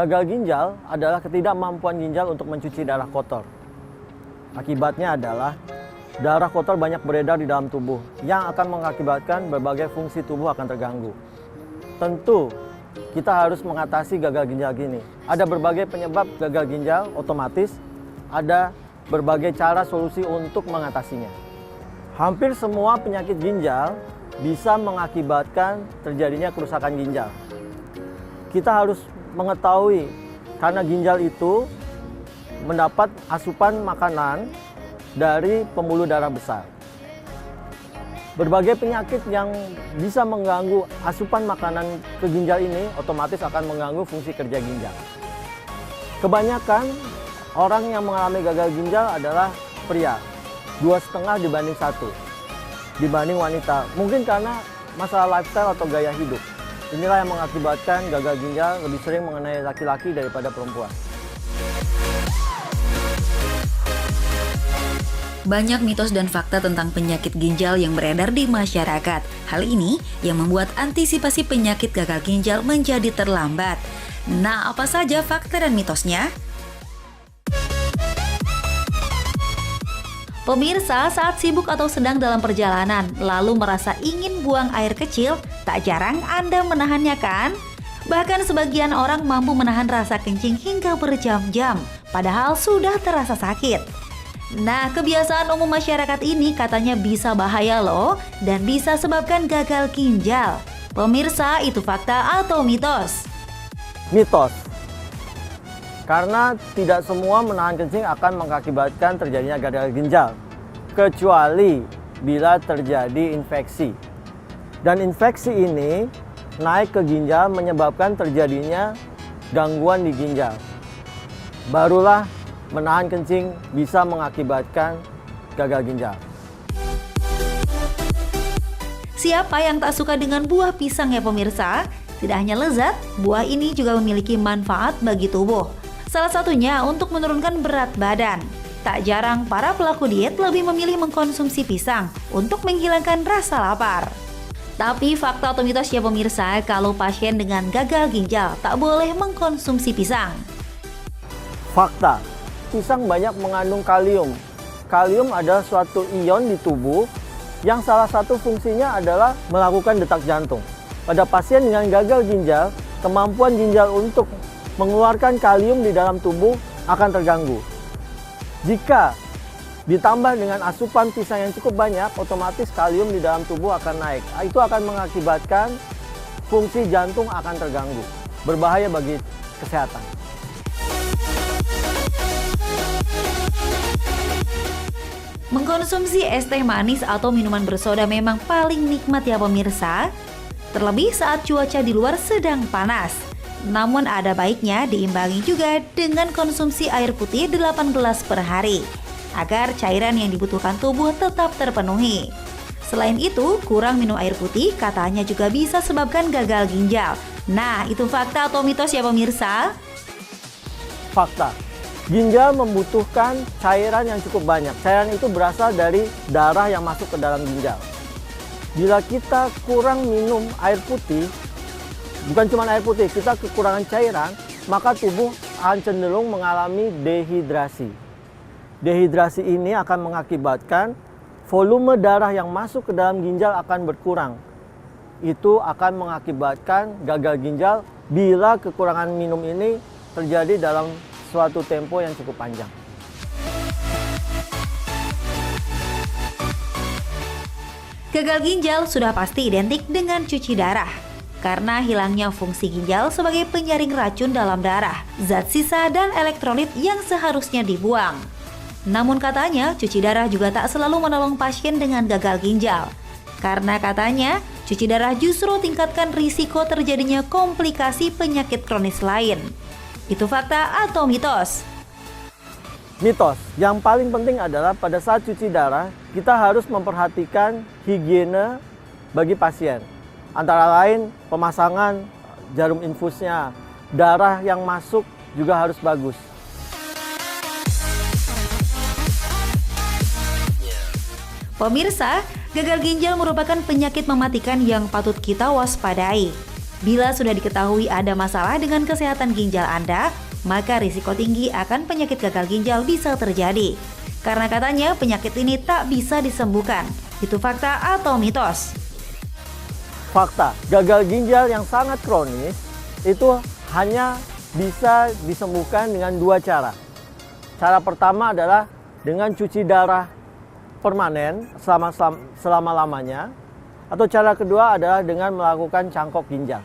Gagal ginjal adalah ketidakmampuan ginjal untuk mencuci darah kotor. Akibatnya adalah darah kotor banyak beredar di dalam tubuh yang akan mengakibatkan berbagai fungsi tubuh akan terganggu. Tentu, kita harus mengatasi gagal ginjal gini. Ada berbagai penyebab gagal ginjal, otomatis ada berbagai cara solusi untuk mengatasinya. Hampir semua penyakit ginjal bisa mengakibatkan terjadinya kerusakan ginjal. Kita harus mengetahui karena ginjal itu mendapat asupan makanan dari pembuluh darah besar. Berbagai penyakit yang bisa mengganggu asupan makanan ke ginjal ini otomatis akan mengganggu fungsi kerja ginjal. Kebanyakan orang yang mengalami gagal ginjal adalah pria, 2,5 dibanding 1 dibanding wanita. Mungkin karena masalah lifestyle atau gaya hidup. Inilah yang mengakibatkan gagal ginjal lebih sering mengenai laki-laki daripada perempuan. Banyak mitos dan fakta tentang penyakit ginjal yang beredar di masyarakat. Hal ini yang membuat antisipasi penyakit gagal ginjal menjadi terlambat. Nah, apa saja fakta dan mitosnya? Pemirsa, saat sibuk atau sedang dalam perjalanan, lalu merasa ingin buang air kecil, tak jarang Anda menahannya kan? Bahkan sebagian orang mampu menahan rasa kencing hingga berjam-jam, padahal sudah terasa sakit. Nah, kebiasaan umum masyarakat ini katanya bisa bahaya loh, dan bisa sebabkan gagal ginjal. Pemirsa, itu fakta atau mitos? Mitos. Karena tidak semua menahan kencing akan mengakibatkan terjadinya gagal ginjal, kecuali bila terjadi infeksi. Dan infeksi ini naik ke ginjal menyebabkan terjadinya gangguan di ginjal. Barulah menahan kencing bisa mengakibatkan gagal ginjal. Siapa yang tak suka dengan buah pisang ya pemirsa? Tidak hanya lezat, buah ini juga memiliki manfaat bagi tubuh. Salah satunya untuk menurunkan berat badan. Tak jarang para pelaku diet lebih memilih mengkonsumsi pisang untuk menghilangkan rasa lapar. Tapi fakta atau mitos ya pemirsa, kalau pasien dengan gagal ginjal tak boleh mengkonsumsi pisang. Fakta, pisang banyak mengandung kalium. Kalium adalah suatu ion di tubuh yang salah satu fungsinya adalah melakukan detak jantung. Pada pasien dengan gagal ginjal, kemampuan ginjal untuk mengeluarkan kalium di dalam tubuh akan terganggu. Jika ditambah dengan asupan pisang yang cukup banyak, otomatis kalium di dalam tubuh akan naik. Itu akan mengakibatkan fungsi jantung akan terganggu. Berbahaya bagi kesehatan. Mengkonsumsi es teh manis atau minuman bersoda memang paling nikmat ya pemirsa. Terlebih saat cuaca di luar sedang panas. Namun ada baiknya diimbangi juga dengan konsumsi air putih 8 gelas per hari, agar cairan yang dibutuhkan tubuh tetap terpenuhi. Selain itu, kurang minum air putih katanya juga bisa sebabkan gagal ginjal. Nah, itu fakta atau mitos ya pemirsa? Fakta. Ginjal membutuhkan cairan yang cukup banyak. Cairan itu berasal dari darah yang masuk ke dalam ginjal. Bila kita kurang minum air putih, bukan cuma air putih, kita kekurangan cairan, maka tubuh akan cenderung mengalami dehidrasi. Dehidrasi ini akan mengakibatkan volume darah yang masuk ke dalam ginjal akan berkurang. Itu akan mengakibatkan gagal ginjal bila kekurangan minum ini terjadi dalam suatu tempo yang cukup panjang. Gagal ginjal sudah pasti identik dengan cuci darah. Karena hilangnya fungsi ginjal sebagai penyaring racun dalam darah, zat sisa dan elektrolit yang seharusnya dibuang. Namun katanya, cuci darah juga tak selalu menolong pasien dengan gagal ginjal. Karena katanya, cuci darah justru tingkatkan risiko terjadinya komplikasi penyakit kronis lain. Itu fakta atau mitos? Mitos. Yang paling penting adalah pada saat cuci darah, kita harus memperhatikan higiene bagi pasien. Antara lain pemasangan jarum infusnya, darah yang masuk juga harus bagus. Pemirsa, gagal ginjal merupakan penyakit mematikan yang patut kita waspadai. Bila sudah diketahui ada masalah dengan kesehatan ginjal Anda, maka risiko tinggi akan penyakit gagal ginjal bisa terjadi. Karena katanya penyakit ini tak bisa disembuhkan. Itu fakta atau mitos? Fakta, gagal ginjal yang sangat kronis itu hanya bisa disembuhkan dengan dua cara. Cara pertama adalah dengan cuci darah permanen selama-lamanya, atau cara kedua adalah dengan melakukan cangkok ginjal.